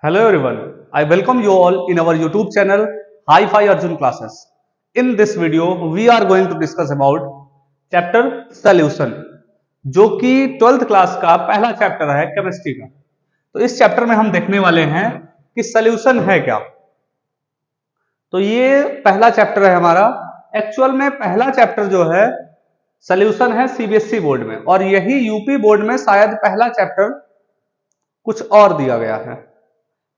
Hello everyone, I welcome you all in our YouTube channel Hi-Fi Arjun Classes. In this video, we are going to discuss about chapter Solution, जो कि 12th class का पहला chapter है chemistry का। तो इस chapter में हम देखने वाले हैं कि सॉल्यूशन है क्या। तो ये पहला चैप्टर है हमारा। एक्चुअल में पहला चैप्टर जो है सॉल्यूशन है सीबीएसई बोर्ड में, और यही यूपी बोर्ड में शायद पहला चैप्टर कुछ और दिया गया है।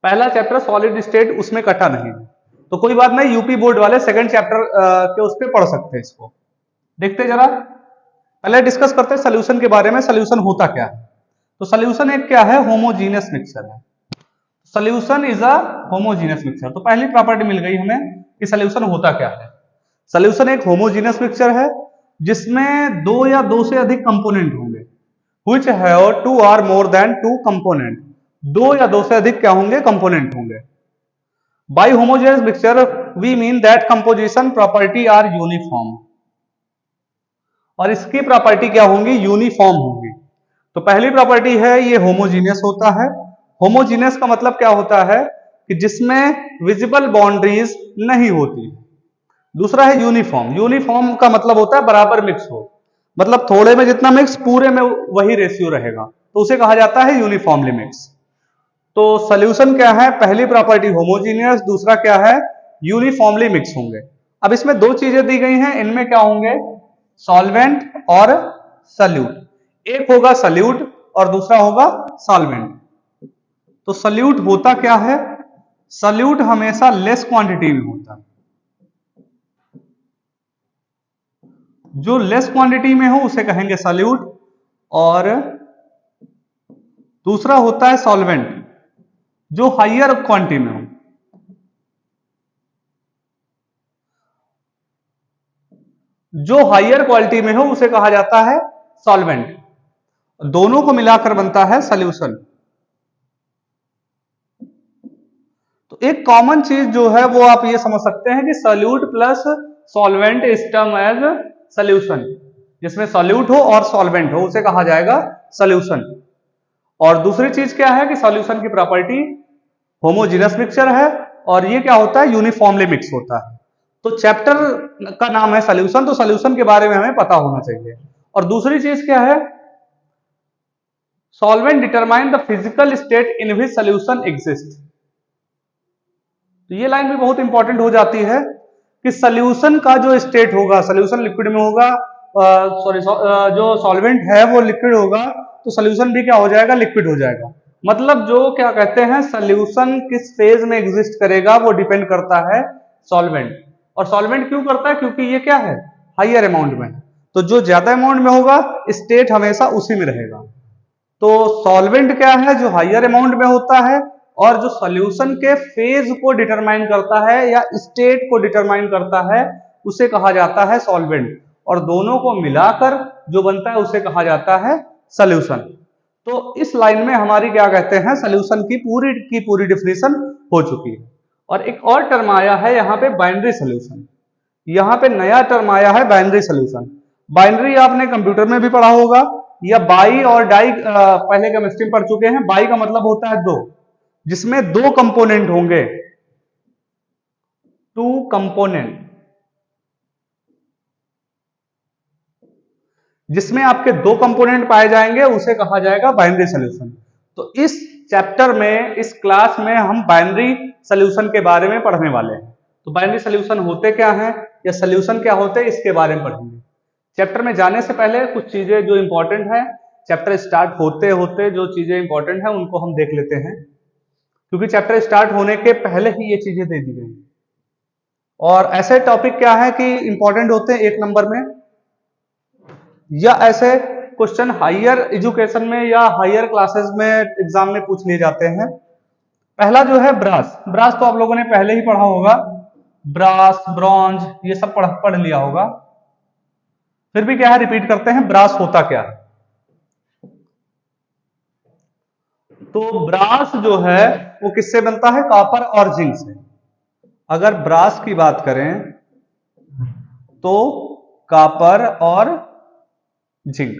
पहला चैप्टर सॉलिड स्टेट उसमें कटा नहीं है, तो कोई बात नहीं, यूपी बोर्ड वाले सेकंड चैप्टर के उस पर पढ़ सकते हैं। इसको देखते जरा, पहले डिस्कस करते हैं सॉल्यूशन के बारे में। सॉल्यूशन होता क्या है? तो सॉल्यूशन एक क्या है? होमोजीनियस मिक्सचर है। Solution is a homogeneous mixture. तो पहली प्रॉपर्टी मिल गई हमें कि सॉल्यूशन होता क्या है। सॉल्यूशन एक होमोजीनियस मिक्सचर है जिसमें दो या दो से अधिक कंपोनेंट होंगे, व्हिच हैव टू और मोर देन टू कंपोनेंट। दो या दो से अधिक क्या होंगे? कंपोनेंट होंगे। By homogeneous mixture we mean that composition property are uniform, और इसकी प्रॉपर्टी क्या होंगी? यूनिफॉर्म होंगी। तो पहली प्रॉपर्टी है ये होमोजीनियस होता है। होमोजीनियस का मतलब क्या होता है? कि जिसमें विजिबल बाउंड्रीज नहीं होती। दूसरा है यूनिफॉर्म। यूनिफॉर्म का मतलब होता है बराबर मिक्स हो, मतलब थोड़े में जितना मिक्स पूरे में वही रेशियो रहेगा, तो उसे कहा जाता है यूनिफॉर्मली मिक्स। तो सॉल्यूशन क्या है? पहली प्रॉपर्टी होमोजीनियस, दूसरा क्या है? यूनिफॉर्मली मिक्स होंगे। अब इसमें दो चीजें दी गई हैं, इनमें क्या होंगे? सॉल्वेंट और सल्यूट। एक होगा सल्यूट और दूसरा होगा सॉल्वेंट। तो सल्यूट होता क्या है? सल्यूट हमेशा लेस क्वांटिटी में होता है। जो लेस क्वांटिटी में हो उसे कहेंगे सल्यूट, और दूसरा होता है सॉल्वेंट जो हायर क्वांटिटी में हो। जो हायर क्वालिटी में हो उसे कहा जाता है सॉल्वेंट। दोनों को मिलाकर बनता है सॉल्यूशन। तो एक कॉमन चीज जो है वो आप ये समझ सकते हैं कि solute plus solvent is term as solution. जिसमें सॉल्यूट हो और सॉल्वेंट हो उसे कहा जाएगा सॉल्यूशन। और दूसरी चीज क्या है कि सॉल्यूशन की प्रॉपर्टी होमोजीनियस मिक्सचर है, और ये क्या होता है? यूनिफॉर्मली मिक्स होता है। तो चैप्टर का नाम है सॉल्यूशन, तो सॉल्यूशन के बारे में हमें पता होना चाहिए। और दूसरी चीज क्या है? Solvent determine the physical state in which solution exist. तो ये लाइन भी बहुत इंपॉर्टेंट हो जाती है कि सॉल्यूशन का जो स्टेट होगा, सॉल्यूशन लिक्विड में होगा, सॉरी जो सॉल्वेंट है वो लिक्विड होगा, तो सॉल्यूशन भी क्या हो जाएगा? लिक्विड हो जाएगा। मतलब जो क्या कहते हैं, सॉल्यूशन किस फेज में एग्जिस्ट करेगा वो डिपेंड करता है सॉल्वेंट। और सॉल्वेंट क्यों करता है? क्योंकि ये क्या है? हायर अमाउंट में। तो जो ज्यादा अमाउंट में होगा स्टेट हमेशा उसी में रहेगा। तो सॉल्वेंट क्या है? जो हायर अमाउंट में होता है, और जो सॉल्यूशन के फेज को डिटरमाइन करता है या स्टेट को डिटरमाइन करता है उसे कहा जाता है सॉल्वेंट। और दोनों को मिलाकर जो बनता है उसे कहा जाता है सॉल्यूशन। तो इस लाइन में हमारी क्या कहते हैं, सॉल्यूशन की पूरी डिफिनीशन हो चुकी है। और एक और टर्म आया है यहाँ पे, बाइनरी सॉल्यूशन। यहाँ पे नया टर्म आया है बाइनरी सॉल्यूशन। बाइनरी आपने कंप्यूटर में भी पढ़ा होगा, या बाई और डाई पहले केमिस्ट्री में पढ़ चुके हैं। बाई का मतलब होता है दो, जिसमें दो कंपोनेंट होंगे, टू कंपोनेंट। जिसमें आपके दो कंपोनेंट पाए जाएंगे उसे कहा जाएगा बाइनरी सॉल्यूशन। तो इस चैप्टर में, इस क्लास में हम बाइनरी सॉल्यूशन के बारे में पढ़ने वाले हैं। तो बाइनरी सॉल्यूशन होते क्या हैं या सॉल्यूशन क्या होते हैं इसके बारे में पढ़ेंगे। चैप्टर में जाने से पहले कुछ चीजें जो इंपॉर्टेंट है, चैप्टर स्टार्ट होते होते जो चीजें इंपॉर्टेंट है उनको हम देख लेते हैं, क्योंकि चैप्टर स्टार्ट होने के पहले ही ये चीजें दे दी गई। और ऐसे टॉपिक क्या है कि इंपॉर्टेंट होते हैं एक नंबर में, या ऐसे क्वेश्चन हायर एजुकेशन में या हायर क्लासेस में एग्जाम में पूछ लिए जाते हैं। पहला जो है ब्रास। ब्रास तो आप लोगों ने पहले ही पढ़ा होगा, ब्रास, ब्रॉन्ज, ये सब पढ़ लिया होगा। फिर भी क्या है, रिपीट करते हैं, ब्रास होता क्या है। तो ब्रास जो है वो किससे बनता है? कॉपर और जिंक से। अगर ब्रास की बात करें तो कॉपर और जिंक।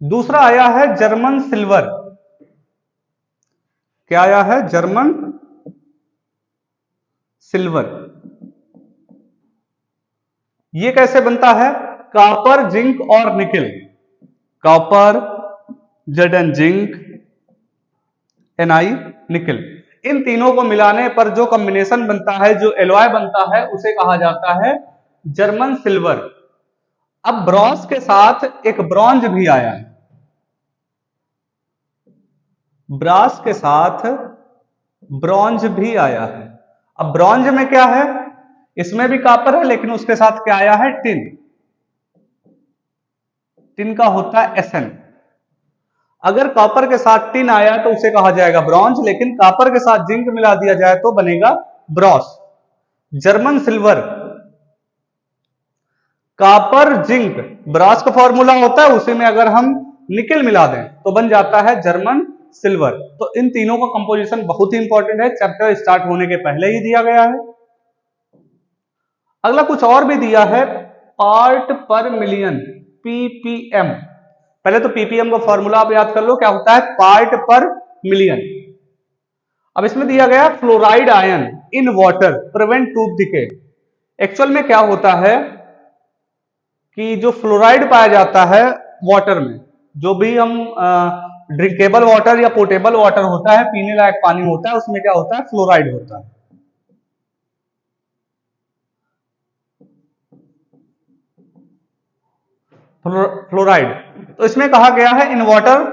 दूसरा आया है जर्मन सिल्वर। क्या आया है? German silver. ये कैसे बनता है? कॉपर, जिंक और nickel. Copper, Z N zinc, Ni nickel, इन तीनों को मिलाने पर जो कॉम्बिनेशन बनता है, जो एलॉय बनता है, उसे कहा जाता है जर्मन सिल्वर। अब ब्रॉन्ज के साथ एक ब्रॉन्ज भी आया है। ब्रास के साथ ब्रॉन्ज भी आया है। अब ब्रॉन्ज में क्या है? इसमें भी कॉपर है, लेकिन उसके साथ क्या आया है? टिन। टिन का होता है Sn। अगर कॉपर के साथ टिन आया तो उसे कहा जाएगा ब्रॉन्ज, लेकिन कॉपर के साथ जिंक मिला दिया जाए तो बनेगा brass. German silver, copper zinc, brass का फॉर्मूला होता है, उसी में अगर हम निकेल मिला दें तो बन जाता है जर्मन सिल्वर। तो इन तीनों का कंपोजिशन बहुत ही इंपॉर्टेंट है, चैप्टर स्टार्ट होने के पहले ही दिया गया है। अगला कुछ और भी दिया है, पार्ट पर मिलियन, पीपीएम। पहले तो पीपीएम का फॉर्मूला आप याद कर लो, क्या होता है? पार्ट पर मिलियन। अब इसमें दिया गया fluoride ion in water prevent tooth decay. Actual में क्या होता है कि जो फ्लोराइड पाया जाता है वाटर में, जो भी हम ड्रिंकेबल वाटर या पोर्टेबल वाटर होता है, पीने लायक पानी होता है, उसमें क्या होता है? फ्लोराइड होता है। फ्लोराइड। तो इसमें कहा गया है in water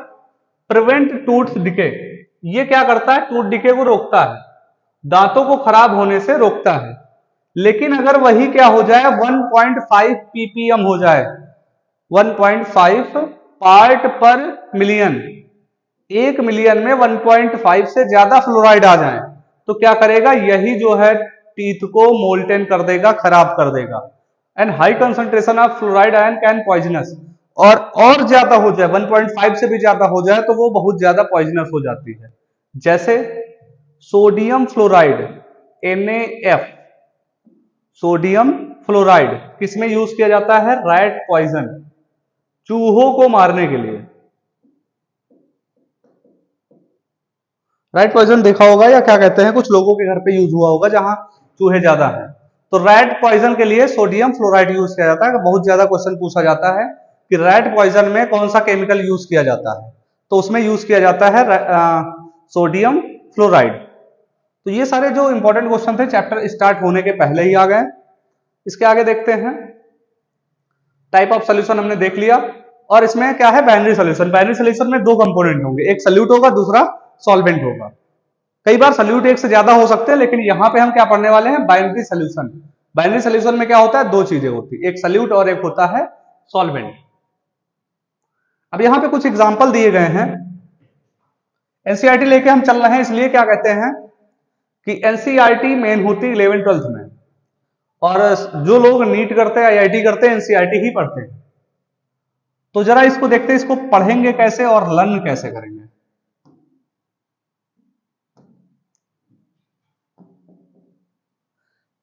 prevent tooth decay. ये क्या करता है? टूथ डिके को रोकता है, दांतों को खराब होने से रोकता है। लेकिन अगर वही क्या हो जाए? 1.5 ppm हो जाए, 1.5 पार्ट पर मिलियन, 1 मिलियन में 1.5 से ज्यादा फ्लोराइड आ जाए तो क्या करेगा? यही जो है टीथ को मोल्टेन कर देगा, खराब कर देगा। And high concentration of fluoride ion can poisonous. और ज्यादा हो जाए, 1.5 से भी ज्यादा हो जाए तो वो बहुत ज्यादा पॉइजनस हो जाती है। जैसे sodium fluoride, NaF। Sodium fluoride किसमें यूज किया जाता है? रैट पॉइजन, चूहों को मारने के लिए। रैट पॉइजन देखा होगा, या क्या कहते हैं, कुछ लोगों के घर पे यूज हुआ होगा जहां चूहे ज्यादा हैं। तो रैट पॉइजन के लिए सोडियम फ्लोराइड यूज किया जाता है। बहुत ज्यादा क्वेश्चन पूछा जाता है कि रैट पॉइजन में कौन सा केमिकल यूज किया जाता है, तो उसमें यूज किया जाता है सोडियम फ्लोराइड। तो ये सारे जो इंपॉर्टेंट क्वेश्चन थे चैप्टर स्टार्ट होने के पहले ही आ गए। इसके आगे देखते हैं। टाइप ऑफ सोल्यूशन हमने देख लिया, और इसमें क्या है? Binary solution. बाइनरी सोल्यूशन में दो कंपोनेंट होंगे, एक सल्यूट होगा, दूसरा सॉल्वेंट होगा। कई बार सल्यूट एक से ज्यादा हो सकते हैं, लेकिन यहां पे हम क्या पढ़ने वाले हैं? Binary solution. बाइनरी सोल्यूशन में क्या होता है? दो चीजें होती है, एक सल्यूट और एक होता है सॉल्वेंट। अब यहां पे कुछ एग्जांपल दिए गए हैं। एनसीईआरटी लेके हम चल रहे हैं, इसलिए क्या कहते हैं कि एनसीईआरटी मेन होती 11th-12th में, और जो लोग नीट करते हैं, आईआईटी करते हैं, एनसीईआरटी ही पढ़ते हैं। तो जरा इसको देखते हैं, इसको पढ़ेंगे कैसे और लर्न कैसे करेंगे।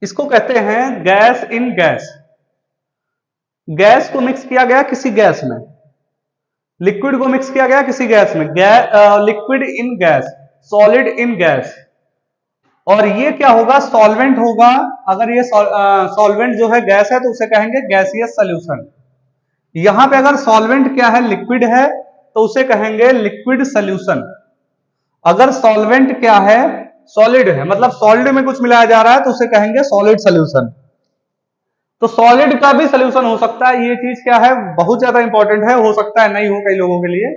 इसको कहते हैं गैस इन गैस। गैस को मिक्स किया गया किसी गैस में, लिक्विड को मिक्स किया गया किसी गैस में, liquid in gas, solid in gas. और ये क्या होगा? सॉल्वेंट होगा। अगर ये सॉल्वेंट जो है गैस है तो उसे कहेंगे गैसियस सॉल्यूशन। यहां पे अगर सॉल्वेंट क्या है? लिक्विड है, तो उसे कहेंगे लिक्विड सॉल्यूशन। अगर सॉल्वेंट क्या है? सॉलिड है, मतलब सॉलिड में कुछ मिलाया जा रहा है, तो उसे कहेंगे सॉलिड सॉल्यूशन। तो सॉलिड का भी सॉल्यूशन हो सकता है। ये चीज क्या है? बहुत ज्यादा इंपॉर्टेंट है, हो सकता है नहीं हो कई लोगों के लिए।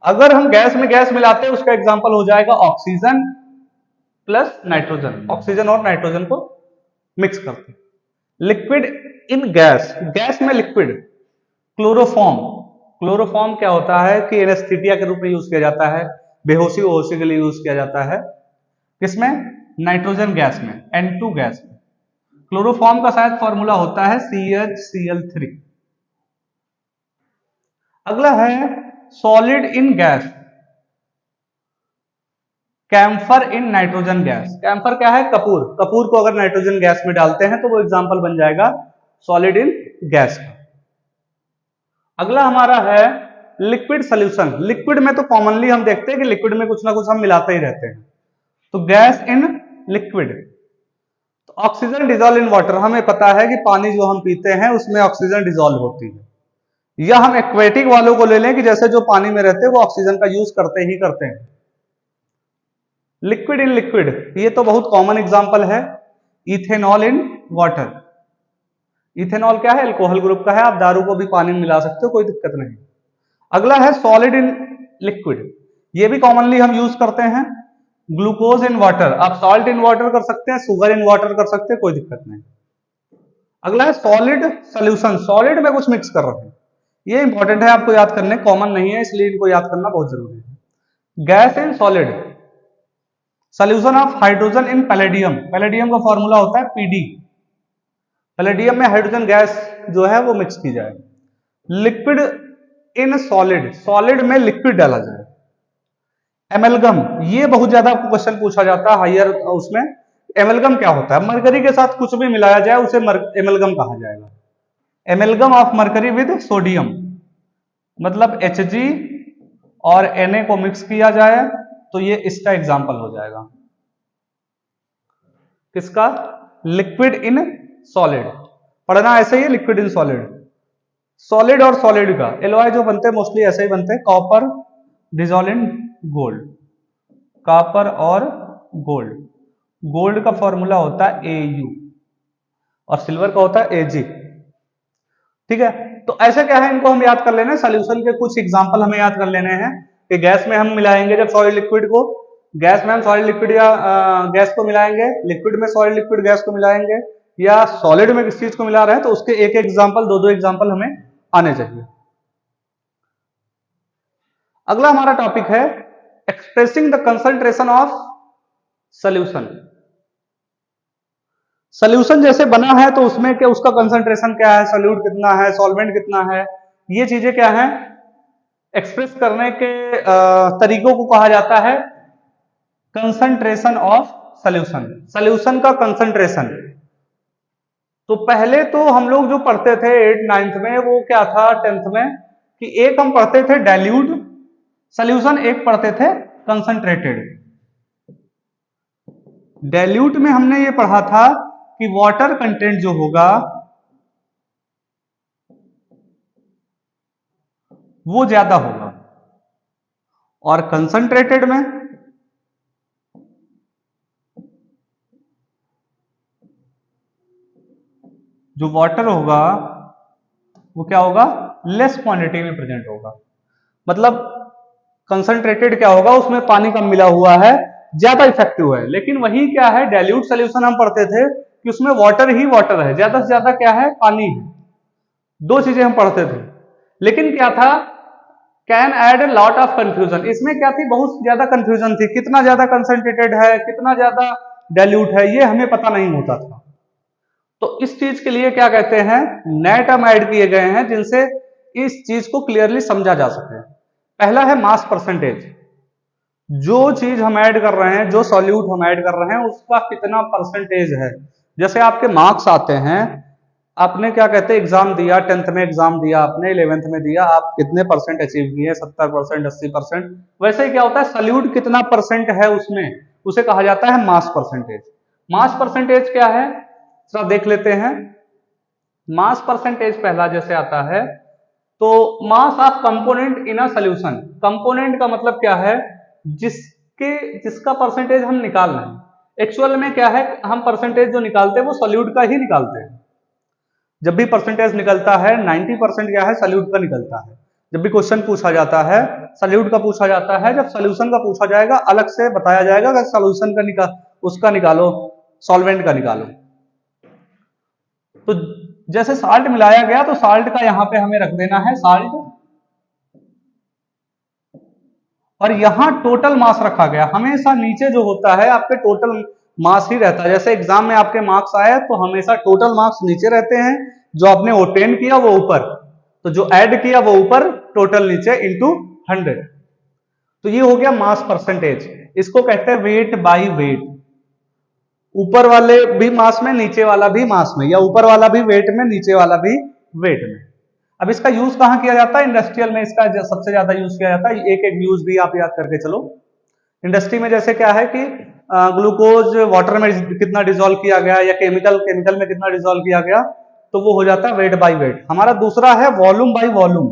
अगर हम गैस में गैस मिलाते हैं, उसका एग्जांपल हो जाएगा ऑक्सीजन प्लस नाइट्रोजन। ऑक्सीजन और नाइट्रोजन को मिक्स करते। लिक्विड इन गैस, गैस में लिक्विड। क्लोरोफॉर्म, क्लोरोफॉर्म क्या होता है कि एनेस्थीसिया के रूप में यूज किया जाता है, बेहोशी वहोशी के लिए यूज किया जाता है। किसमें? नाइट्रोजन गैस में, N2 गैस में। क्लोरोफॉर्म का शायद फॉर्मूला होता है CHCl3। अगला है solid in gas, camphor in nitrogen gas. Camphor क्या है? कपूर। कपूर को अगर नाइट्रोजन गैस में डालते हैं तो वो एग्जांपल बन जाएगा सॉलिड इन गैस का। अगला हमारा है लिक्विड सोल्यूशन। लिक्विड में तो कॉमनली हम देखते हैं कि लिक्विड में कुछ ना कुछ हम मिलाते ही रहते हैं, तो गैस इन लिक्विड। तो ऑक्सीजन डिजोल्व इन वाटर, हमें पता है कि पानी जो हम पीते हैं उसमें ऑक्सीजन डिजोल्व होती है। या हम एक्वेटिक वालों को ले लें कि जैसे जो पानी में रहते हैं वो ऑक्सीजन का यूज करते ही करते हैं। लिक्विड इन लिक्विड, ये तो बहुत कॉमन एग्जांपल है, इथेनॉल इन वाटर। इथेनॉल क्या है? अल्कोहल ग्रुप का है, आप दारू को भी पानी में मिला सकते हो, कोई दिक्कत नहीं। अगला है सॉलिड इन लिक्विड, ये भी कॉमनली हम यूज करते हैं, ग्लूकोज इन वाटर। आप सॉल्ट इन वाटर कर सकते हैं, शुगर इन वाटर कर सकते हैं, कोई दिक्कत नहीं। अगला है सॉलिड सोल्यूशन, सॉलिड में कुछ मिक्स कर रहे हैं, ये इंपॉर्टेंट है आपको याद करने, कॉमन नहीं है इसलिए इनको याद करना बहुत जरूरी है। Gas in solid, solution of hydrogen in palladium, palladium का फॉर्मूला होता है पीडी, पैलेडियम में हाइड्रोजन गैस जो है वो मिक्स की जाए। लिक्विड इन सॉलिड, सॉलिड में लिक्विड डाला जाए। एमेलगम, ये बहुत ज्यादा आपको क्वेश्चन पूछा जाता है हायर उसमें, एमेलगम क्या होता है? मरकरी के साथ कुछ भी मिलाया जाए उसे एमेलगम कहा जाएगा। एमेलगम ऑफ मरकरी विद सोडियम, मतलब Hg और Na को मिक्स किया जाए तो ये इसका एग्जाम्पल हो जाएगा। किसका? लिक्विड इन सॉलिड, पढ़ना ऐसे ही, लिक्विड इन सॉलिड। सॉलिड और सॉलिड का एलॉय जो बनते हैं मोस्टली ऐसे ही बनते हैं, copper dissolve in gold, copper और गोल्ड। गोल्ड का फॉर्मूला होता है Au और सिल्वर का होता है Ag। ठीक है, तो ऐसे क्या है, इनको हम याद कर लेना। सॉल्यूशन के कुछ एग्जांपल हमें याद कर लेने हैं कि गैस में हम मिलाएंगे जब सॉलिड लिक्विड को, गैस में हम सॉलिड लिक्विड या गैस को मिलाएंगे, लिक्विड में सॉलिड लिक्विड गैस को मिलाएंगे, या सॉलिड में किस चीज को मिला रहे हैं, तो उसके एक एग्जाम्पल, दो एग्जाम्पल हमें आने चाहिए। अगला हमारा टॉपिक है expressing the concentration of solution. Solution जैसे बना है तो उसमें क्या, उसका कंसंट्रेशन क्या है, सोल्यूट कितना है, सॉल्वेंट कितना है, ये चीजें क्या है, एक्सप्रेस करने के तरीकों को कहा जाता है कंसंट्रेशन ऑफ सोल्यूशन। सोल्यूशन का कंसंट्रेशन, तो पहले तो हम लोग जो पढ़ते थे 8th 9th में, वो क्या था 10th में, कि एक हम पढ़ते थे डाइल्यूट सोल्यूशन, एक पढ़ते थे कंसंट्रेटेड। डाइल्यूट में हमने ये पढ़ा था कि वाटर कंटेंट जो होगा वो ज्यादा होगा, और कंसंट्रेटेड में जो वाटर होगा वो क्या होगा, लेस क्वांटिटी में प्रेजेंट होगा। मतलब कंसंट्रेटेड क्या होगा, उसमें पानी कम मिला हुआ है, ज्यादा इफेक्टिव है। लेकिन वही क्या है, डाइल्यूट सोल्यूशन हम पढ़ते थे कि उसमें वाटर ही वाटर है, ज्यादा से ज्यादा क्या है, पानी है। दो चीजें हम पढ़ते थे, लेकिन क्या था, can add lot of confusion. इसमें क्या थी, बहुत ज्यादा कंफ्यूजन थी, कितना ज्यादा कंसंट्रेटेड है, कितना ज्यादा डाइल्यूट है, ये हमें पता नहीं होता था। तो इस चीज के लिए क्या कहते हैं, नए टर्म ऐड किए गए हैं जिनसे इस चीज को क्लियरली समझा जा सके। पहला है मास परसेंटेज, जो चीज हम ऐड कर रहे हैं, जो सॉल्यूट हम ऐड कर रहे हैं, उसका कितना परसेंटेज है। जैसे आपके मार्क्स आते हैं, आपने क्या कहते हैं एग्जाम दिया, 10th में एग्जाम दिया आपने, 11th में दिया, आप कितने परसेंट अचीव किए, 70%, 80%, वैसे ही क्या होता है, सॉल्यूट कितना परसेंट है उसमें, उसे कहा जाता है मास परसेंटेज। मास परसेंटेज क्या है, जरा देख लेते हैं। मास परसेंटेज पहला जैसे आता है, तो mass of component in a solution. Component का मतलब क्या है, जिसका परसेंटेज हम निकाल रहे हैं। एक्चुअल में क्या है, हम परसेंटेज जो निकालते हैं वो सॉल्यूट का ही निकालते हैं। जब भी परसेंटेज निकलता है 90% क्या है, सॉल्यूट का निकलता है। जब भी क्वेश्चन पूछा जाता है सॉल्यूट का पूछा जाता है, जब सॉल्यूशन का पूछा जाएगा अलग से बताया जाएगा कि सॉल्यूशन का उसका निकालो, सॉल्वेंट का निकालो। तो जैसे साल्ट मिलाया गया तो साल्ट का यहां पे हमें रख देना है साल्ट, और यहां टोटल मास रखा गया। हमेशा नीचे जो होता है आपके टोटल मास ही रहता है। जैसे एग्जाम में आपके मार्क्स आए तो हमेशा टोटल मार्क्स नीचे रहते हैं, जो आपने ऑब्टेन किया वो ऊपर, तो जो ऐड किया वो ऊपर, टोटल नीचे इंटू 100। तो ये हो गया मास परसेंटेज। इसको कहते हैं वेट बाई वेट, ऊपर वाले भी मास में, नीचे वाला भी मास में, या ऊपर वाला भी वेट में, नीचे वाला भी वेट में। अब इसका यूज कहाँ किया जाता है? इंडस्ट्रियल में इसका सबसे ज्यादा यूज किया जाता है। एक एक यूज भी आप याद करके चलो। इंडस्ट्री में जैसे क्या है कि ग्लूकोज वाटर में कितना डिसॉल्व किया गया या केमिकल में कितना डिसॉल्व किया गया, तो वो हो जाता है वेट बाय वेट। हमारा दूसरा है वॉल्यूम बाय वॉल्यूम।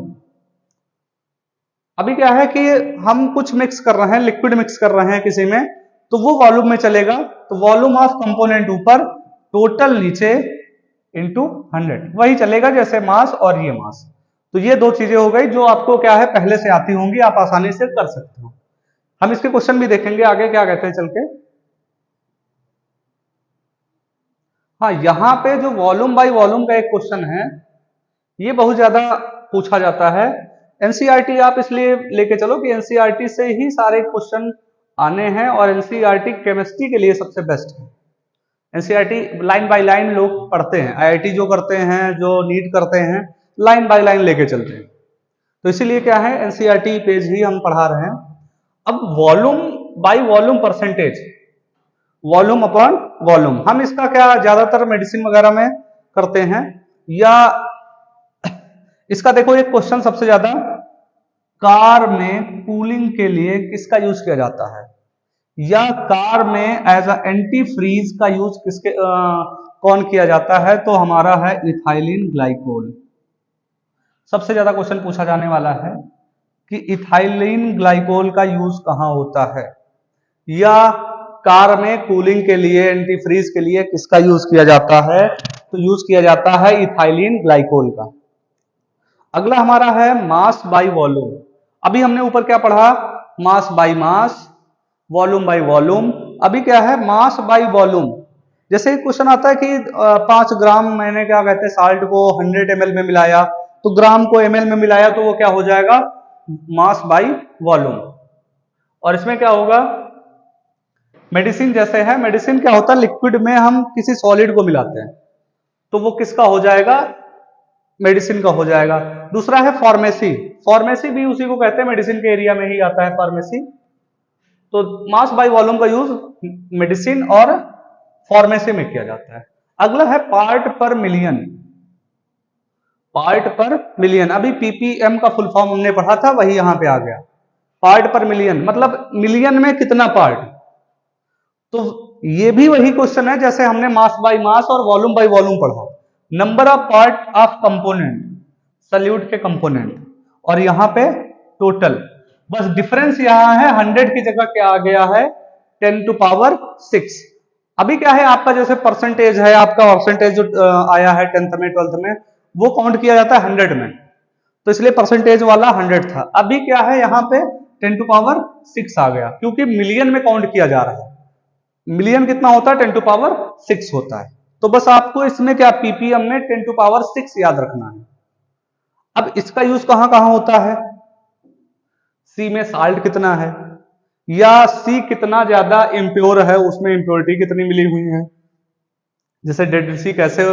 अभी क्या है कि हम कुछ मिक्स कर रहे हैं, लिक्विड मिक्स कर रहे हैं किसी में, तो वो वॉल्यूम में चलेगा। तो वॉल्यूम ऑफ कंपोनेंट ऊपर, टोटल नीचे इंटू 100 वही चलेगा जैसे मास और ये मास। तो ये दो चीजें हो गई जो आपको क्या है पहले से आती होंगी, आप आसानी से कर सकते हो। हम इसके क्वेश्चन भी देखेंगे आगे क्या कहते हैं चल के। हाँ, यहां पे जो वॉल्यूम बाय वॉल्यूम का एक क्वेश्चन है, ये बहुत ज्यादा पूछा जाता है। एनसीईआरटी आप इसलिए लेके चलो कि एनसीईआरटी से ही सारे क्वेश्चन आने हैं और एनसीईआरटी केमिस्ट्री के लिए सबसे बेस्ट है। एनसीईआरटी लाइन बाय लाइन लोग पढ़ते हैं, आईआईटी जो करते हैं, जो नीट करते हैं, लाइन बाय लाइन लेके चलते हैं। तो इसीलिए क्या है एनसीईआरटी पेज ही हम पढ़ा रहे हैं। अब volume by volume percentage, volume upon volume, हम इसका क्या ज्यादातर मेडिसिन वगैरह में करते हैं। या इसका देखो एक क्वेश्चन सबसे ज्यादा, कार में कूलिंग के लिए किसका यूज किया जाता है, या कार में एज अ एंटी फ्रीज का यूज किसके कौन किया जाता है, तो हमारा है इथाइलिन ग्लाइकोल। सबसे ज्यादा क्वेश्चन पूछा जाने वाला है कि इथाइलिन ग्लाइकोल का यूज कहां होता है, या कार में कूलिंग के लिए एंटी फ्रीज के लिए किसका यूज किया जाता है, तो यूज किया जाता है इथाइलिन ग्लाइकोल का। अगला हमारा है मास बाय वॉल्यूम। अभी हमने ऊपर क्या पढ़ा, मास by mass, volume by volume. अभी क्या है मास बाय वॉल्यूम। जैसे क्वेश्चन आता है कि 5 ग्राम मैंने क्या कहते हैं साल्ट को 100 ml में मिलाया, तो ग्राम को ml में मिलाया, तो वो क्या हो जाएगा मास बाय वॉल्यूम। और इसमें क्या होगा, मेडिसिन जैसे है, मेडिसिन क्या होता है लिक्विड में हम किसी सॉलिड को मिलाते हैं, तो वो किसका हो जाएगा, मेडिसिन का हो जाएगा। दूसरा है फार्मेसी, फार्मेसी भी उसी को कहते हैं, मेडिसिन के एरिया में ही आता है फार्मेसी। तो मास बाय वॉल्यूम का यूज मेडिसिन और फार्मेसी में किया जाता है। अगला है पार्ट पर मिलियन, पार्ट पर मिलियन। अभी पीपीएम का फुल फॉर्म हमने पढ़ा था, वही यहां पे आ गया। पार्ट पर मिलियन मतलब मिलियन में कितना पार्ट। तो ये भी वही क्वेश्चन है जैसे हमने मास बाय मास और वॉल्यूम बाय वॉल्यूम पढ़ा। Number of part of component, solute के कंपोनेंट, और यहां पे टोटल। बस डिफरेंस यहां है 100 की जगह क्या आ गया है 10⁶। अभी क्या है आपका जैसे परसेंटेज है, आपका परसेंटेज जो आया है 10th में 12th में, वो काउंट किया जाता है 100 में, तो इसलिए परसेंटेज वाला 100 था। अभी क्या है यहाँ पे 10⁶ आ गया, क्योंकि मिलियन में काउंट किया जा रहा है। मिलियन कितना होता है 10⁶ होता है। तो बस आपको इसमें क्या पीपीएम में 10⁶ याद रखना है। अब इसका यूज कहां कहां होता है, सी में साल्ट कितना है, या सी कितना ज्यादा इम्प्योर है, उसमें इम्प्योरिटी कितनी मिली हुई है। जैसे डेड सी कैसे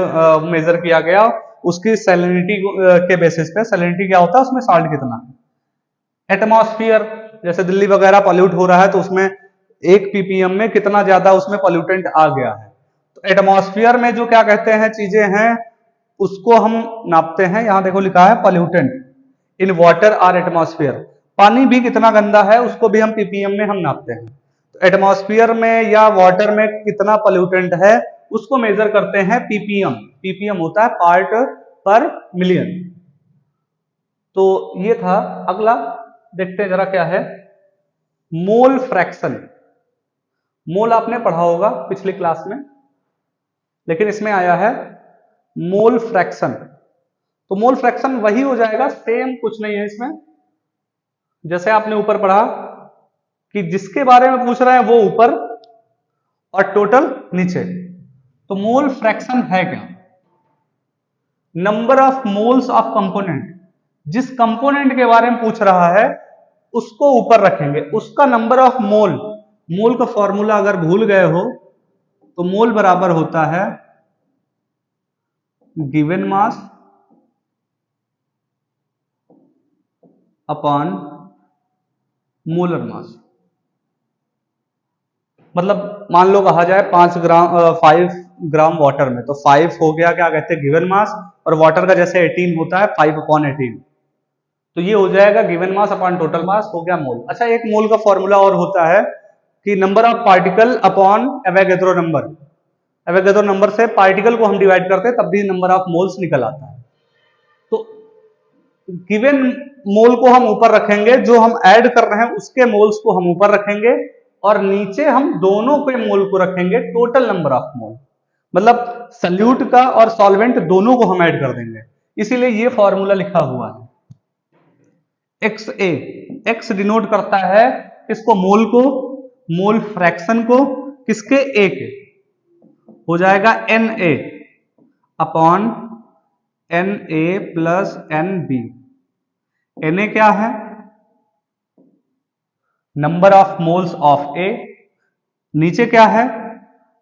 मेजर किया गया, उसकी सैलिनिटी के बेसिस पे, सैलिनिटी क्या होता है उसमें साल्ट कितना है। एटमॉस्फेयर, जैसे दिल्ली वगैरह पॉल्यूट हो रहा है, तो उसमें 1 पीपीएम में कितना ज्यादा उसमें पॉल्यूटेंट आ गया है। तो एटमॉस्फेयर में जो क्या कहते हैं चीजें हैं, उसको हम नापते हैं। यहां देखो लिखा है pollutant in water or atmosphere. पानी भी कितना गंदा है उसको भी हम पीपीएम में हम नापते हैं। तो एटमॉस्फेयर में या वाटर में कितना पॉल्यूटेंट है उसको मेजर करते हैं पीपीएम। पीपीएम होता है पार्ट पर मिलियन। तो ये था। अगला देखते हैं जरा क्या है, मोल फ्रैक्शन। मोल आपने पढ़ा होगा पिछली क्लास में, लेकिन इसमें आया है मोल फ्रैक्शन। तो मोल फ्रैक्शन वही हो जाएगा, सेम कुछ नहीं है इसमें। जैसे आपने ऊपर पढ़ा कि जिसके बारे में पूछ रहे हैं वो ऊपर और टोटल नीचे। तो मोल फ्रैक्शन है क्या, number of moles of component. जिस कंपोनेंट के बारे में पूछ रहा है उसको ऊपर रखेंगे, उसका नंबर ऑफ मोल। मोल का फॉर्मूला अगर भूल गए हो तो मोल बराबर होता है given mass upon molar mass. मतलब मान लो कहा जाए 5 ग्राम वाटर में, तो 5 हो गया क्या कहते हैं गिवन मास, और वाटर का जैसे 18 होता है 5/18, तो ये हो जाएगा given mass upon total mass, हो गया मोल। अच्छा, एक मोल का फॉर्मूला और होता है कि number of particle upon Avogadro number. Avogadro number से पार्टिकल को हम डिवाइड करते हैं तब भी नंबर ऑफ मोल्स निकल आता है। तो गिवन मोल को हम ऊपर रखेंगे, जो हम ऐड कर रहे हैं उसके मोल्स को हम ऊपर रखेंगे, और नीचे हम दोनों के मोल को रखेंगे टोटल नंबर ऑफ मोल, मतलब सल्यूट का और सॉल्वेंट दोनों को हम ऐड कर देंगे, इसीलिए ये फॉर्मूला लिखा हुआ है। एक्स ए, एक्स डिनोट करता है इसको, मोल को, मोल फ्रैक्शन को, किसके, ए के, हो जाएगा n A upon n A plus n B. N A क्या है, number of moles of A, नीचे क्या है,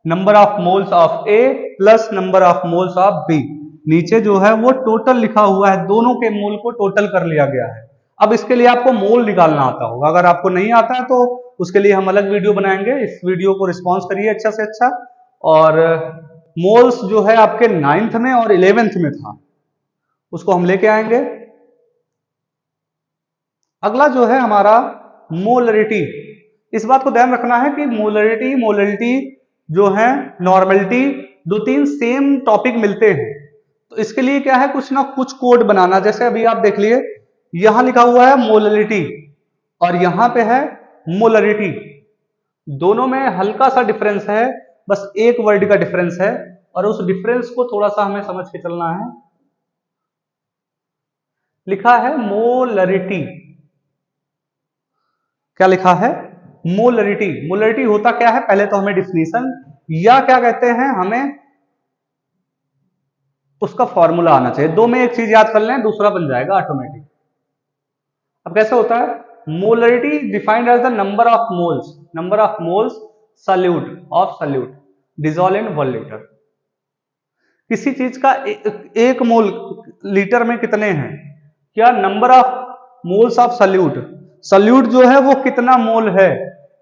number of moles of A plus number of moles of B. नीचे जो है वो टोटल लिखा हुआ है, दोनों के मोल को टोटल कर लिया गया है। अब इसके लिए आपको मोल निकालना आता होगा, अगर आपको नहीं आता है तो उसके लिए हम अलग वीडियो बनाएंगे। इस वीडियो को रिस्पॉन्स करिए अच्छा से अच्छा। और मोल्स जो है आपके 9th में और 11th में था, उसको हम लेके आएंगे। अगला जो है हमारा मोलरिटी। इस बात को ध्यान रखना है कि मोलरिटी, मोलरिटी जो है, नॉर्मलिटी, दो तीन सेम टॉपिक मिलते हैं, तो इसके लिए क्या है, कुछ ना कुछ कोड बनाना। जैसे अभी आप देख लिए, यहां लिखा हुआ है मोलरिटी और यहां पे है मोलरिटी, दोनों में हल्का सा डिफरेंस है, बस एक वर्ड का डिफरेंस है, और उस डिफरेंस को थोड़ा सा हमें समझ के चलना है। लिखा है मोलरिटी, क्या लिखा है, मोलरिटी। मोलरिटी होता क्या है, पहले तो हमें डिफिनीशन या क्या कहते हैं, हमें उसका फॉर्मूला आना चाहिए। दो में एक चीज याद कर लें, दूसरा बन जाएगा ऑटोमेटिक। अब कैसे होता है, molarity defined as the number of moles, number of moles solute of solute dissolve in 1 litre. किसी चीज का एक मोल लीटर में कितने हैं, क्या number of moles of solute, solute जो है वो कितना मोल है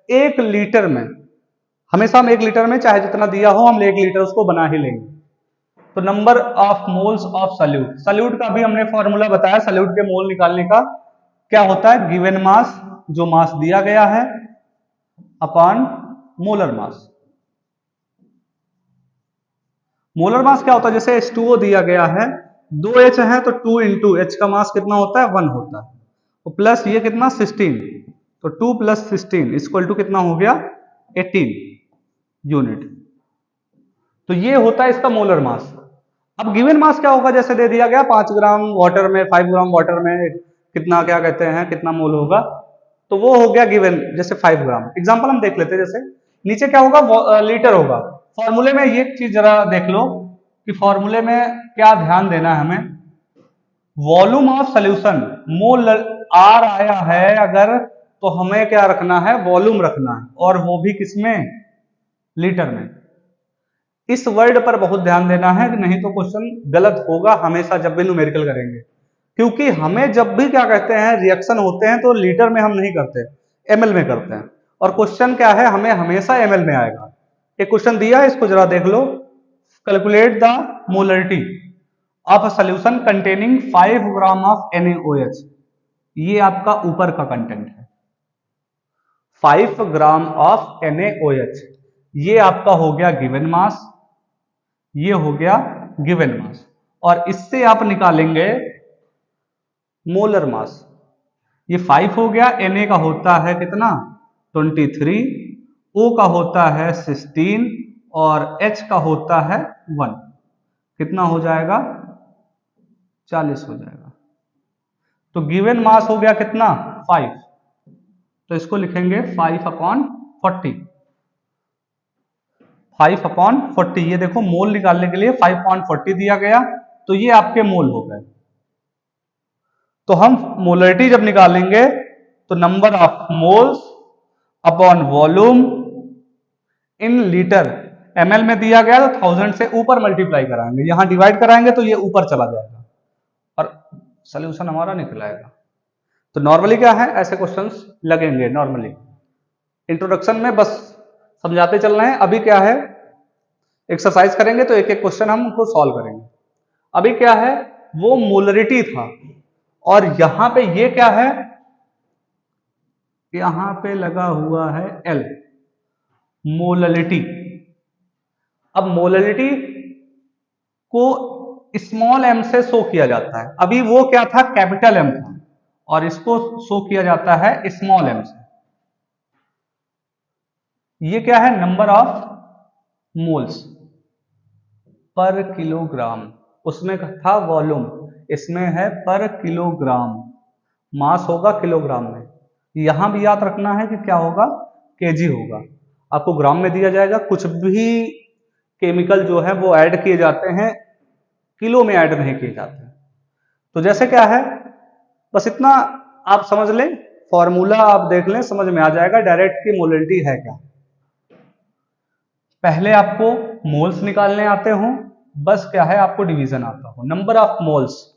1 लीटर में। हमेशा हम 1 लीटर में चाहे जितना दिया हो हम 1 लीटर उसको बना ही लेंगे। तो number of moles of solute, solute का भी हमने फॉर्मूला बताया, सॉल्यूट के मोल निकालने का क्या होता है, गिवन मास, जो मास दिया गया है, upon molar mass. Molar mass क्या होता है, जैसे H2O दिया गया है, 2H है तो 2 इंटू H का मास कितना होता है, 1 होता है, तो प्लस ये कितना 16, तो 2 + 16 इक्वल टू कितना हो गया 18 यूनिट। तो ये होता है इसका मोलर मास। अब गिवन मास क्या होगा, जैसे दे दिया गया 5 ग्राम वाटर में, 5 ग्राम वाटर में कितना, क्या कहते हैं, कितना मोल होगा, तो वो हो गया गिवन, जैसे 5 ग्राम। एग्जांपल हम देख लेते हैं, जैसे नीचे क्या होगा, लीटर होगा। फॉर्मूले में ये चीज जरा देख लो कि फॉर्मूले में क्या ध्यान देना है हमें, volume of solution, molar आया है अगर, तो हमें क्या रखना है, वॉल्यूम रखना है, और वो भी किसमें, लीटर में। इस वर्ड पर बहुत ध्यान देना है, नहीं तो क्वेश्चन गलत होगा हमेशा जब भी न्यूमेरिकल करेंगे, क्योंकि हमें जब भी क्या कहते हैं रिएक्शन होते हैं तो लीटर में हम नहीं करते, ml में करते हैं, और क्वेश्चन क्या है, हमें हमेशा ml में आएगा। एक क्वेश्चन दिया है, इसको जरा देख लो, calculate the molarity of a solution containing 5 gram of NaOH। ये आपका ऊपर का कंटेंट है, 5 ग्राम ऑफ NaOH, ये आपका हो गया गिवन मास, ये हो गया गिवन मास, और इससे आप निकालेंगे मोलर मास। ये 5 हो गया, Na का होता है कितना 23, O का होता है 16, और H का होता है 1, कितना हो जाएगा 40 हो जाएगा। तो गिवन मास हो गया कितना 5, तो इसको लिखेंगे 5/40, 5/40। ये देखो मोल निकालने के लिए 5/40 दिया गया, तो ये आपके मोल हो गए। तो हम मोलरिटी जब निकालेंगे तो number of moles upon volume in litre, ml में दिया गया तो 1000 से ऊपर मल्टीप्लाई कराएंगे, यहां डिवाइड कराएंगे तो ये ऊपर चला जाएगा और सोल्यूशन हमारा निकल आएगा। तो नॉर्मली क्या है, ऐसे क्वेश्चंस लगेंगे नॉर्मली। इंट्रोडक्शन में बस समझाते चल रहे हैं। अभी क्या है, एक्सरसाइज करेंगे तो एक एक क्वेश्चन हम उनको सॉल्व करेंगे। अभी क्या है, वो मोलरिटी था और यहां पे ये क्या है, यहां पे लगा हुआ है एल, मोलरिटी। अब मोलरिटी को स्मॉल एम से शो किया जाता है, अभी वो क्या था, कैपिटल एम था, और इसको शो किया जाता है स्मॉल एम से। ये क्या है, number of moles per kilogram, उसमें था वॉल्यूम, इसमें है पर किलोग्राम, मास होगा किलोग्राम में। यहां भी याद रखना है कि क्या होगा, केजी होगा, आपको ग्राम में दिया जाएगा। कुछ भी केमिकल जो है वो ऐड किए जाते हैं, किलो में ऐड नहीं किए जाते। तो जैसे क्या है, बस इतना आप समझ लें, फॉर्मूला आप देख लें, समझ में आ जाएगा डायरेक्ट की मोलरिटी है क्या। पहले आपको मोल्स निकालने आते हो, बस क्या है, आपको डिवीजन आता हो। नंबर ऑफ मोल्स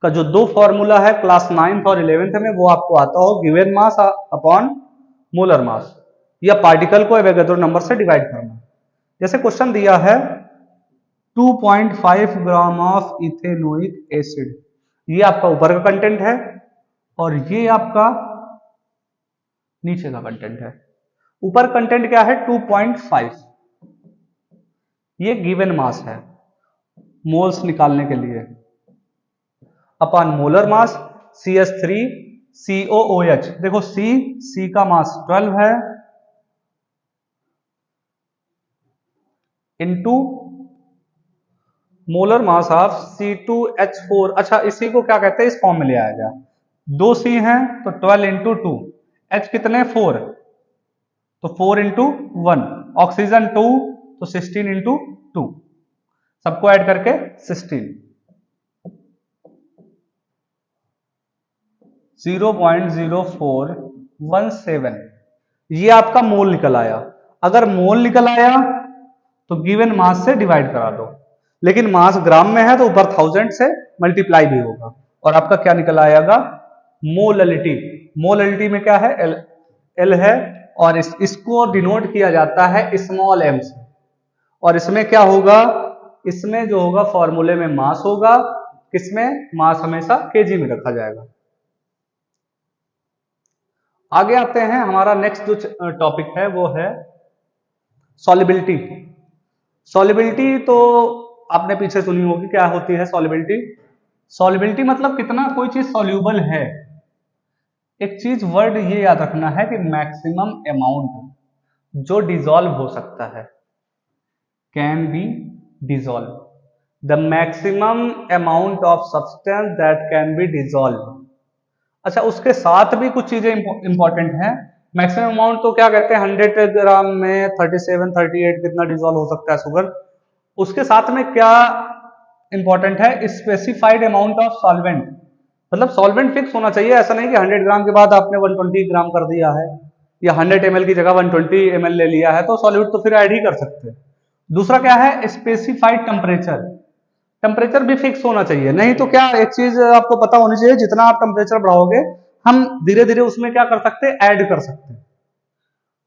का जो दो फॉर्मूला है क्लास 9th और 11th में, वो आपको आता हो, given mass upon molar mass, या पार्टिकल को एवोगैड्रो नंबर से डिवाइड करना। जैसे क्वेश्चन दिया है 2.5 ग्राम ऑफ इथेनोइक एसिड, ये आपका ऊपर का कंटेंट है और ये आपका नीचे का कंटेंट है। ऊपर कंटेंट क्या है, 2.5, ये गिवन मास है मोल्स निकालने के लिए, अपॉन मोलर मास CH3COOH। देखो C का मास 12 है, into molar mass of C2H4। अच्छा, इसी को क्या कहते हैं, इस फॉर्म में ले आया गया, 2 C हैं तो 12 इंटू 2, H कितने 4, तो 4 इंटू 1, ऑक्सीजन 2 तो 16 इंटू 2, सबको ऐड करके 16, 0.0417, ये आपका मोल निकल आया। अगर मोल निकल आया तो गिवन मास से डिवाइड करा दो, लेकिन मास ग्राम में है तो ऊपर 1000 से मल्टीप्लाई भी होगा, और आपका क्या निकल आएगा, मोलरिटी। मोलरिटी में क्या है, एल है, और इसको डिनोट किया जाता है स्मॉल एम से। और इसमें क्या होगा, इसमें जो होगा फॉर्मूले में मास होगा, किसमें, मास हमेशा केजी में रखा जाएगा। आगे आते हैं, हमारा नेक्स्ट जो टॉपिक है वो है सॉल्युबिलिटी। सॉल्युबिलिटी तो आपने पीछे सुनी होगी, क्या होती है सॉल्युबिलिटी। सॉल्युबिलिटी मतलब कितना कोई चीज सॉल्यूबल है। एक चीज वर्ड ये याद रखना है कि मैक्सिमम अमाउंट जो डिसॉल्व हो सकता है, can be dissolve, the maximum amount of substance that can be dissolve. अच्छा, उसके साथ भी कुछ चीजें इंपॉर्टेंट हैं। मैक्सिमम अमाउंट तो क्या कहते हैं, 100 ग्राम में 37 38 कितना डिसॉल्व हो सकता है शुगर। उसके साथ में क्या इंपॉर्टेंट है, स्पेसिफाइड अमाउंट ऑफ सॉल्वेंट, मतलब सॉल्वेंट फिक्स होना चाहिए। ऐसा नहीं कि 100 ग्राम के बाद आपने 120 ग्राम कर दिया है, या 100 ml की जगह 120 ml ले लिया है, तो सॉल्यूट तो फिर ऐड ही कर सकते हैं। दूसरा क्या है, स्पेसिफाइड टेम्परेचर, टेम्परेचर भी फिक्स होना चाहिए। नहीं तो क्या, एक चीज आपको पता होनी चाहिए, जितना आप टेम्परेचर बढ़ाओगे हम धीरे धीरे उसमें क्या कर सकते हैं, ऐड कर सकते हैं।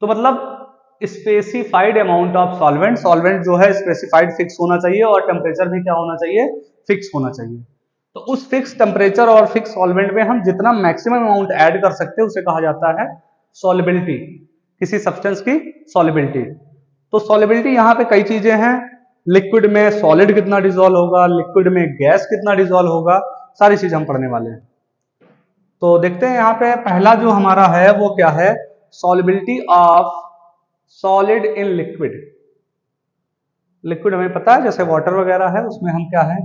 तो मतलब specified amount of solvent, solvent जो है स्पेसिफाइड फिक्स होना चाहिए, और टेम्परेचर भी क्या होना चाहिए, फिक्स होना चाहिए। तो उस फिक्स टेम्परेचर और फिक्स सॉल्वेंट में हम जितना मैक्सिमम अमाउंट ऐड कर सकते हैं उसे कहा जाता है सॉल्युबिलिटी, किसी सब्सटेंस की सॉल्युबिलिटी। तो सॉल्युबिलिटी यहाँ पे कई चीजें हैं, लिक्विड में सॉलिड कितना डिसॉल्व होगा, लिक्विड में गैस कितना डिसॉल्व होगा, सारी चीज हम पढ़ने वाले हैं। तो देखते हैं यहाँ पे पहला जो हमारा है वो क्या है, solubility of solid in liquid. Liquid हमें पता है, जैसे वाटर वगैरह है, उसमें हम क्या है,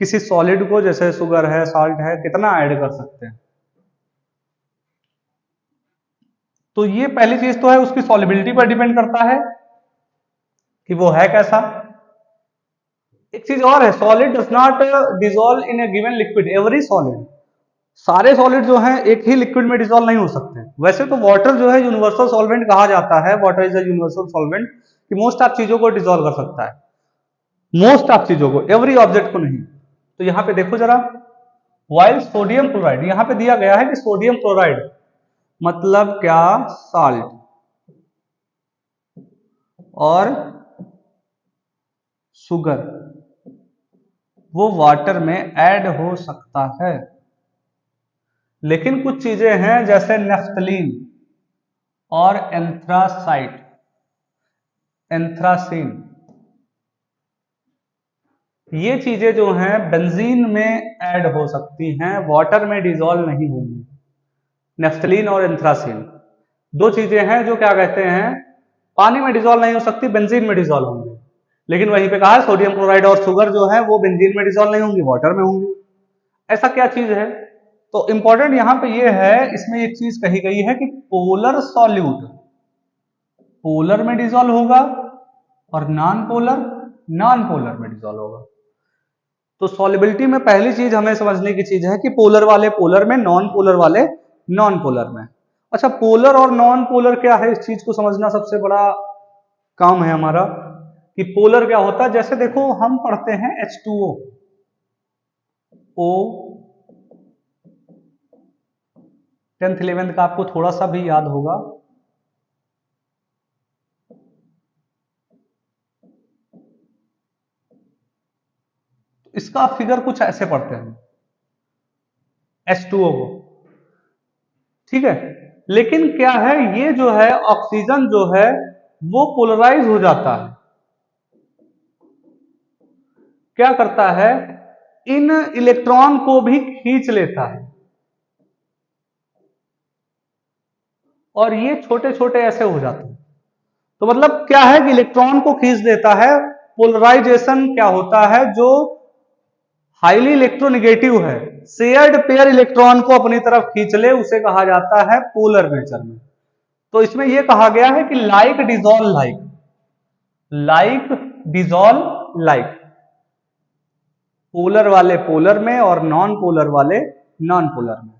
किसी सॉलिड को, जैसे शुगर है, साल्ट है, कितना ऐड कर सकते हैं। तो ये पहली चीज तो है, उसकी सॉल्युबिलिटी पर डिपेंड करता है कि वो है कैसा। एक चीज और है, solid does not dissolve in A given liquid, every solid, सारे सॉलिड जो हैं एक ही लिक्विड में डिसॉल्व नहीं हो सकते। वैसे तो वाटर जो है यूनिवर्सल सॉल्वेंट कहा जाता है, water is a universal solvent, कि मोस्ट ऑफ चीजों को डिसॉल्व कर सकता है, मोस्ट ऑफ चीजों को, एवरी ऑब्जेक्ट को नहीं। तो यहां पे देखो जरा, वाइल सोडियम क्लोराइड, यहां पे दिया गया है कि सोडियम क्लोराइड मतलब क्या, साल्ट, और शुगर वो वाटर में ऐड हो सकता है, लेकिन कुछ चीजें हैं जैसे नेफ्थलीन और एंथ्रासीन, ये चीजें जो हैं बेंजीन में ऐड हो सकती हैं, वाटर में डिसॉल्व नहीं होंगी। नेफ्थलीन और एंथ्रासीन दो चीजें हैं जो क्या कहते हैं पानी में डिसॉल्व नहीं हो सकती, बेंजीन में डिसॉल्व होंगी। लेकिन वहीं पे कहा है सोडियम क्लोराइड और शुगर जो है वो बेंजीन में डिसॉल्व नहीं होंगी, वाटर में होंगी। ऐसा क्या चीज है? तो इंपॉर्टेंट यहां पे ये है, इसमें एक चीज कही गई है कि पोलर सॉल्यूट पोलर में डिसॉल्व होगा और नॉन पोलर में डिसॉल्व होगा। तो सॉल्युबिलिटी में पहली चीज हमें समझने की चीज है कि पोलर वाले पोलर में, नॉन पोलर वाले नॉन पोलर में। अच्छा, पोलर और नॉन पोलर क्या है, इस चीज को समझना सबसे बड़ा काम है हमारा कि पोलर क्या होता है। जैसे देखो हम पढ़ते हैं H2O, O 10th 11th का आपको थोड़ा सा भी याद होगा। इसका फिगर कुछ ऐसे पढ़ते हैं H2O को, ठीक है। लेकिन क्या है, ये जो है ऑक्सीजन जो है वो पोलराइज हो जाता है, क्या करता है, इन इलेक्ट्रॉन को भी खींच लेता है, और ये छोटे छोटे ऐसे हो जाते हैं। तो मतलब क्या है कि इलेक्ट्रॉन को खींच देता है। पोलराइजेशन क्या होता है, जो हाईली इलेक्ट्रोनेगेटिव है, शेयर्ड पेयर इलेक्ट्रॉन को अपनी तरफ खींच ले, उसे कहा जाता है पोलर नेचर में। तो इसमें यह कहा गया है कि लाइक डिसॉल्व लाइक, पोलर वाले पोलर में और नॉन पोलर वाले नॉन पोलर में।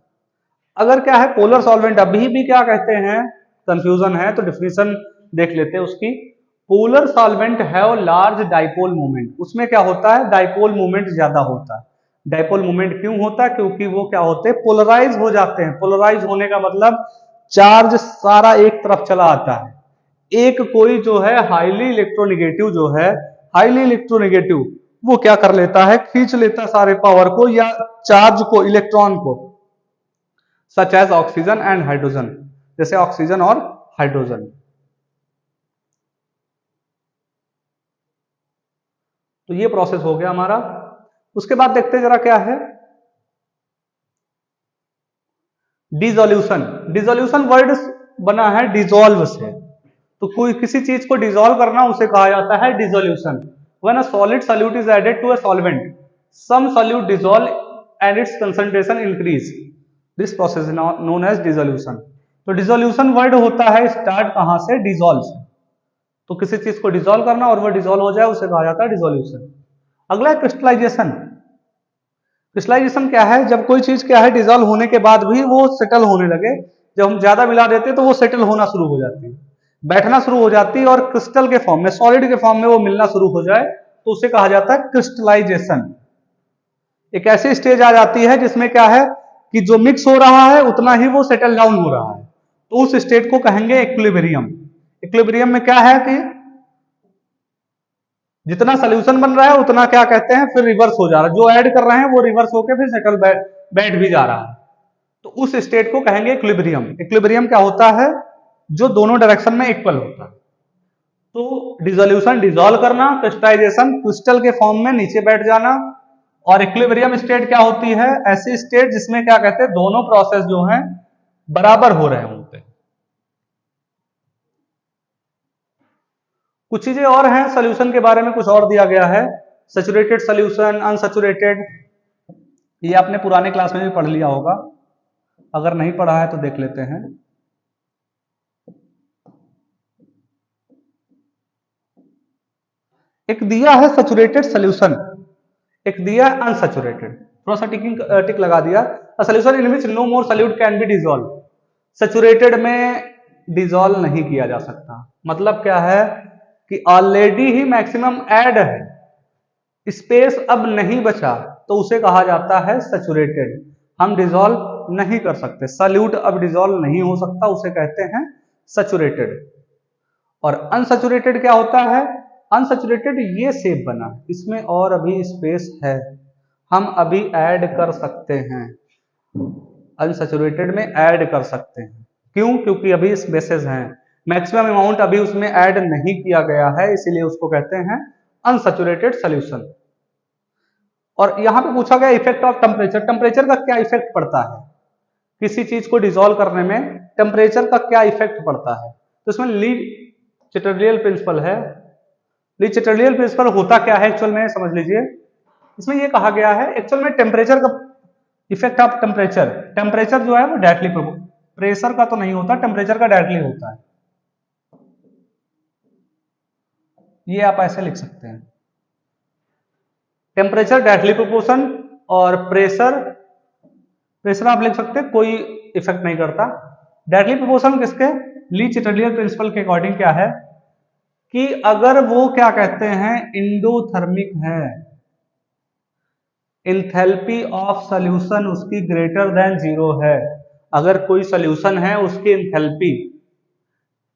अगर क्या है पोलर सॉल्वेंट, अभी भी क्या कहते हैं, कंफ्यूजन है तो डिफिनेशन देख लेते हैं उसकी। Polar solvent have large dipole moment, उसमें क्या होता है, डाइपोल मोमेंट ज्यादा होता है। डाइपोल मोमेंट क्यों होता है? क्योंकि वो क्या होते हैं, पोलराइज हो जाते हैं। पोलराइज होने का मतलब चार्ज सारा एक तरफ चला आता है। एक कोई जो है हाईली इलेक्ट्रोनेगेटिव जो है, हाईली इलेक्ट्रोनेगेटिव, वो क्या कर लेता है, खींच लेता है सारे पावर को या चार्ज को, इलेक्ट्रॉन को, such as oxygen and hydrogen, जैसे ऑक्सीजन और हाइड्रोजन। तो ये प्रोसेस हो गया हमारा। उसके बाद देखते हैं जरा क्या है डिसोल्यूशन। डिसोल्यूशन वर्ड बना है डिसॉल्व से, तो कोई किसी चीज को डिसॉल्व करना उसे कहा जाता है dissolution. When a solid solute is added to a solvent, some solute dissolve and its concentration increase, this process is known as dissolution. तो डिसोल्यूशन वर्ड होता है स्टार्ट कहां से, डिसॉल्व से। तो किसी चीज को डिसॉल्व करना और वो डिसॉल्व हो जाए उसे कहा जाता है डिसोल्यूशन। अगला है क्रिस्टलाइजेशन। क्रिस्टलाइजेशन क्या है, जब कोई चीज क्या है डिसॉल्व होने के बाद भी वो सेटल होने लगे, जब हम ज्यादा मिला देते हैं तो वो सेटल होना शुरू हो जाती है, बैठना शुरू हो जाती है, और क्रिस्टल के फॉर्म में, सॉलिड के फॉर्म में वो मिलना शुरू हो जाए तो उसे कहा जाता है क्रिस्टलाइजेशन। एक ऐसी स्टेज आ जाती है जिसमें क्या है कि जो मिक्स हो रहा है उतना ही वो सेटल डाउन हो रहा है, तो उस स्टेट को कहेंगे इक्विलिब्रियम। इक्विलिब्रियम में क्या है कि जितना सोल्यूशन बन रहा है उतना क्या कहते हैं फिर रिवर्स हो जा रहा है, जो ऐड कर रहे हैं वो रिवर्स होकर फिर सेटल बैठ भी जा रहा है, तो उस स्टेट को कहेंगे इक्विलिब्रियम। इक्विलिब्रियम क्या होता है, जो दोनों डायरेक्शन में इक्वल होता है। तो डिसोल्यूशन डिसॉल्व करना, क्रिस्टलाइजेशन क्रिस्टल के फॉर्म में नीचे बैठ जाना, और इक्विलिब्रियम स्टेट क्या होती है, ऐसी स्टेट जिसमें क्या कहते हैं दोनों प्रोसेस जो हैं बराबर हो रहे होते हैं। कुछ चीजें और हैं सोल्यूशन के बारे में, कुछ और दिया गया है, सैचुरेटेड सोल्यूशन, अनसैचुरेटेड, ये आपने पुराने क्लास में भी पढ़ लिया होगा, अगर नहीं पढ़ा है तो देख लेते हैं। एक दिया है सैचुरेटेड सोल्यूशन, एक दिया अनसैचुरेटेड, थोड़ा सा टिक लगा दिया। A solution in which no more solute can be dissolve, saturated में डिसॉल्व नहीं किया जा सकता। मतलब क्या है कि ऑलरेडी ही मैक्सिमम ऐड है, स्पेस अब नहीं बचा, तो उसे कहा जाता है सैचुरेटेड। हम डिसॉल्व नहीं कर सकते, सोल्यूट अब डिसॉल्व नहीं हो सकता, उसे कहते हैं सैचुरेटेड। और अनसैचुरेटेड क्या होता है, अनसैचुरेटेड ये शेप बना, इसमें और अभी स्पेस है, हम अभी ऐड कर सकते हैं, अनसैचुरेटेड में ऐड कर सकते हैं। क्यों? क्योंकि अभी स्पेसेस हैं, मैक्सिमम अमाउंट अभी उसमें ऐड नहीं किया गया है, इसीलिए उसको कहते हैं अनसैचुरेटेड सॉल्यूशन। और यहां पे पूछा गया इफेक्ट ऑफ टेम्परेचर, टेम्परेचर का क्या इफेक्ट पड़ता है किसी चीज को डिसॉल्व करने में, टेम्परेचर का क्या इफेक्ट पड़ता है। तो इसमें ली चिटर्लियल प्रिंसिपल है। ली चिटर्लियल प्रिंसिपल होता क्या है एक्चुअल में, समझ लीजिए। इसमें यह कहा गया है एक्चुअल में टेम्परेचर का इफेक्ट ऑफ टेम्परेचर, टेम्परेचर जो है वो डायरेक्टली प्रेशर का तो नहीं होता, टेम्परेचर का डायरेक्टली होता है। ये आप ऐसे लिख सकते हैं, टेम्परेचर डायरेक्टली प्रोपोर्शन और प्रेशर आप लिख सकते हैं, कोई इफेक्ट नहीं करता। डायरेक्टली प्रोपोर्शन किसके, ली चिटर्लियल प्रिंसिपल के अकॉर्डिंग क्या है कि अगर वो क्या कहते हैं इंडोथर्मिक है, इंथैल्पी ऑफ सॉल्यूशन उसकी ग्रेटर देन 0 है, अगर कोई सॉल्यूशन है उसकी इंथैल्पी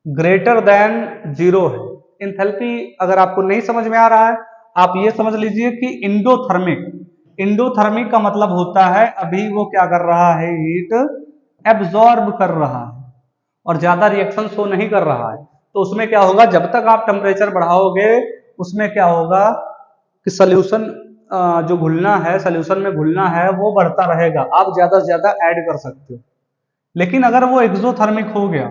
ग्रेटर देन 0 है। इंथैल्पी अगर आपको नहीं समझ में आ रहा है, आप ये समझ लीजिए कि इंडोथर्मिक का मतलब होता है अभी वो क्या कर रहा है, हीट एब्जॉर्ब कर रहा है और ज्यादा रिएक्शन शो नहीं कर रहा है। तो उसमें क्या होगा, जब तक आप टेम्परेचर बढ़ाओगे उसमें क्या होगा कि सॉल्यूशन जो घुलना है, सॉल्यूशन में घुलना है वो बढ़ता रहेगा, आप ज्यादा से ज्यादा ऐड कर सकते हो। लेकिन अगर वो एक्सोथर्मिक हो गया,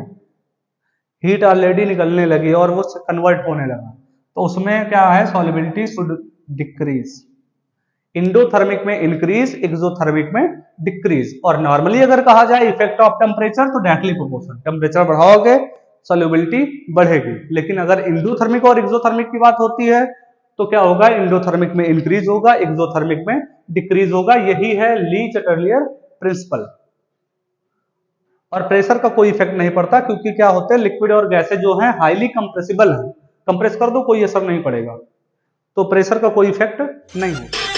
हीट ऑलरेडी निकलने लगी और वो कन्वर्ट होने लगा, तो उसमें क्या है, सॉल्युबिलिटी शुड डिक्रीज। इंडोथर्मिक में इंक्रीज, एक्सोथर्मिक में डिक्रीज। और नॉर्मली अगर कहा जाए इफेक्ट ऑफ टेम्परेचर तो डायरेक्टली प्रोपोर्शन, टेम्परेचर बढ़ाओगे सॉल्युबिलिटी बढ़ेगी। लेकिन अगर इंडोथर्मिक और एक्सोथर्मिक की बात होती है तो क्या होगा, इंडोथर्मिक में इंक्रीज होगा, एक्सोथर्मिक में डिक्रीज होगा। यही है ली चिटर्लियर प्रिंसिपल। और प्रेशर का कोई इफेक्ट नहीं पड़ता, क्योंकि क्या होते हैं लिक्विड और गैसेज जो हैं हाईली कंप्रेसिबल है, कंप्रेस कर दो कोई असर नहीं पड़ेगा, तो प्रेशर का कोई इफेक्ट नहीं होगा।